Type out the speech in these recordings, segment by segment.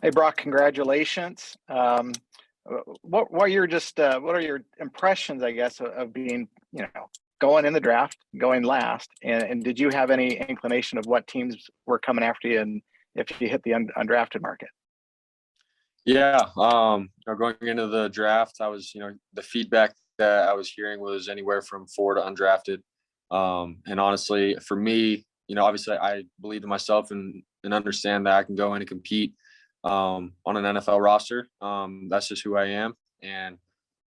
Hey, Brock, congratulations. What are your impressions, I guess, of being, going in the draft, going last, and did you have any inclination of what teams were coming after you, and if you hit the undrafted market? Yeah, going into the draft, I was, the feedback that I was hearing was anywhere from 4 to undrafted. And honestly, for me, obviously I believe in myself and understand that I can go in and compete on an NFL roster. That's just who I am. And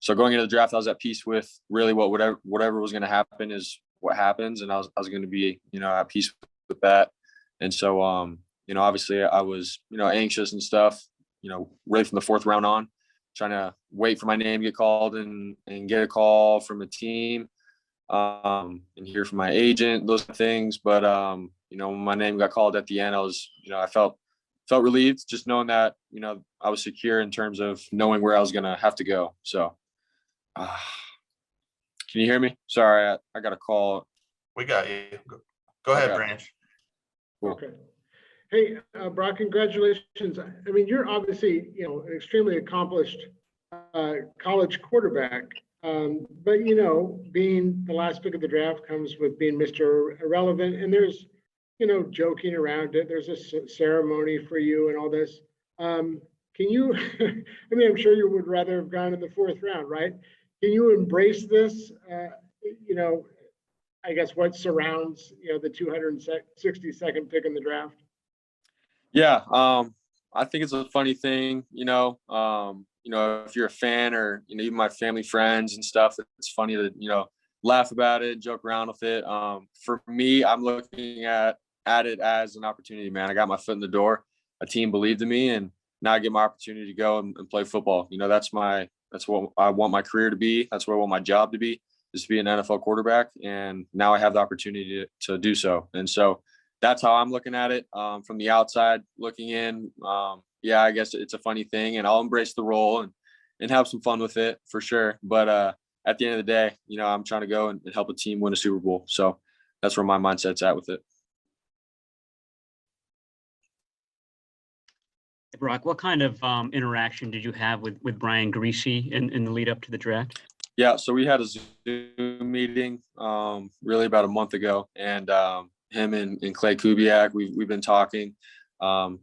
so going into the draft, I was at peace with really whatever was going to happen is what happens. And I was going to be, at peace with that. And so, obviously I was, anxious and stuff, really from the 4th round on, trying to wait for my name to get called and get a call from a team, and hear from my agent, those things. But, when my name got called at the end, I was, I felt relieved just knowing that, I was secure in terms of knowing where I was going to have to go. So, can you hear me? Sorry, I got a call. We got you. Go ahead, okay. Branch. Cool. Okay. Hey, Brock, congratulations. I mean, you're obviously, an extremely accomplished college quarterback. But, being the last pick of the draft comes with being Mr. Irrelevant. And there's, joking around it. There's a ceremony for you and all this. Can you, I mean, I'm sure you would rather have gone in the 4th round, right? Can you embrace this, I guess what surrounds, the 262nd pick in the draft? Yeah, I think it's a funny thing, if you're a fan or, even my family, friends and stuff, it's funny to, laugh about it, joke around with it. For me, I'm looking at it as an opportunity, man. I got my foot in the door. A team believed in me, and now I get my opportunity to go and play football. That's what I want my career to be. That's what I want my job to be, is to be an NFL quarterback. And now I have the opportunity to do so. And so that's how I'm looking at it. From the outside looking in, yeah, I guess it's a funny thing, and I'll embrace the role and have some fun with it for sure. But at the end of the day, I'm trying to go and help a team win a Super Bowl. So that's where my mindset's at with it. Brock, what kind of interaction did you have with Brian Griese in the lead up to the draft? Yeah, so we had a Zoom meeting really about a month ago, and him and Clay Kubiak, we've been talking. Clay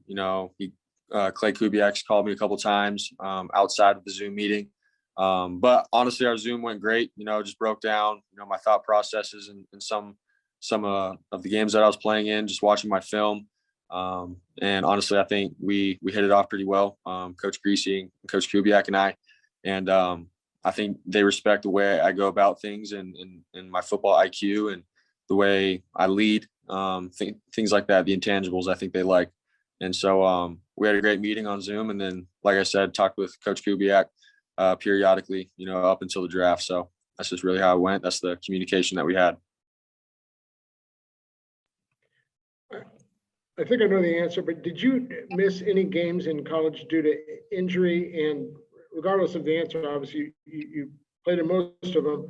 Kubiak's called me a couple times outside of the Zoom meeting. But honestly, our Zoom went great. Just broke down, my thought processes and some of the games that I was playing in, just watching my film. And honestly, I think we hit it off pretty well. Coach Griese and Coach Kubiak and I, and I think they respect the way I go about things and my football IQ and the way I lead, things like that, the intangibles I think they like. And so we had a great meeting on Zoom. And then, like I said, talked with Coach Kubiak periodically, up until the draft. So that's just really how it went. That's the communication that we had. I think I know the answer, but did you miss any games in college due to injury? And regardless of the answer, obviously you played in most of them.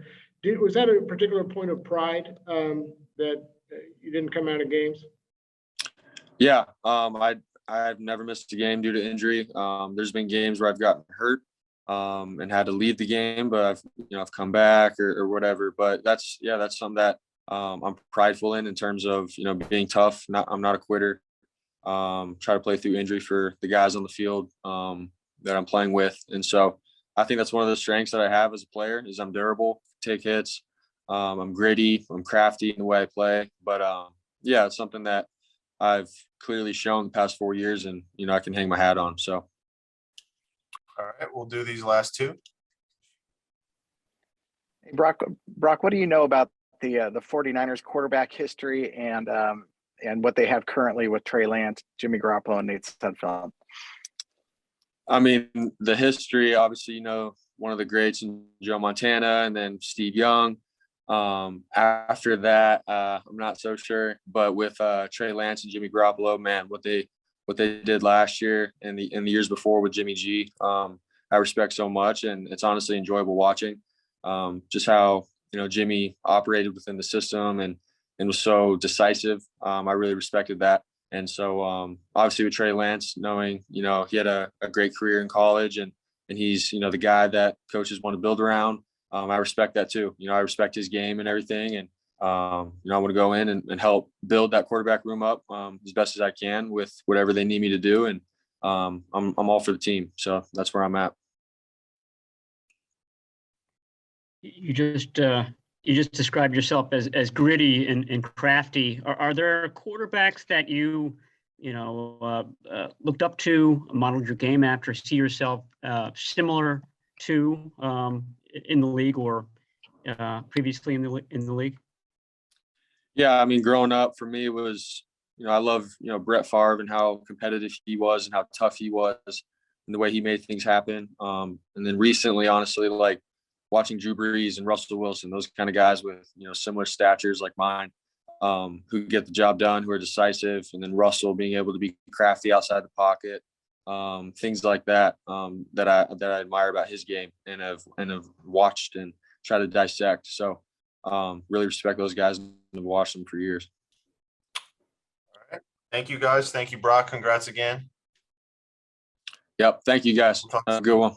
Was that a particular point of pride that you didn't come out of games? Yeah, I've never missed a game due to injury. There's been games where I've gotten hurt and had to leave the game, but I've come back or whatever. But that's something that I'm prideful in terms of being tough. I'm not a quitter. Try to play through injury for the guys on the field that I'm playing with, and so I think that's one of the strengths that I have as a player is I'm durable, take hits, I'm gritty, I'm crafty in the way I play. But yeah, it's something that I've clearly shown the past 4 years, and I can hang my hat on. So, all right, we'll do these last two. Hey, Brock, what do you know about the 49ers quarterback history and what they have currently with Trey Lance, Jimmy Garoppolo, and Nate Sudfeld? I mean, the history, obviously, one of the greats in Joe Montana and then Steve Young. After that, I'm not so sure, but with Trey Lance and Jimmy Garoppolo, man, what they did last year and the years before with Jimmy G, I respect so much, and it's honestly enjoyable watching just how Jimmy operated within the system and was so decisive. I really respected that. And so obviously with Trey Lance, knowing, you know, he had a great career in college and he's, you know, the guy that coaches want to build around. I respect that too. You know, I respect his game and everything. And, you know, I want to go in and help build that quarterback room up as best as I can with whatever they need me to do. And I'm all for the team. So that's where I'm at. You just described yourself as gritty and crafty. Are there quarterbacks that you looked up to, modeled your game after, see yourself similar to in the league or previously in the league? Yeah, I mean, growing up for me was, you know, I love, you know, Brett Favre and how competitive he was and how tough he was and the way he made things happen. And then recently, honestly, like watching Drew Brees and Russell Wilson, those kind of guys with, you know, similar statures like mine, who get the job done, who are decisive, and then Russell being able to be crafty outside the pocket, things like that, that I admire about his game and have watched and try to dissect. So really respect those guys and have watched them for years. All right. Thank you, guys. Thank you, Brock. Congrats again. Yep. Thank you, guys. Have a good one.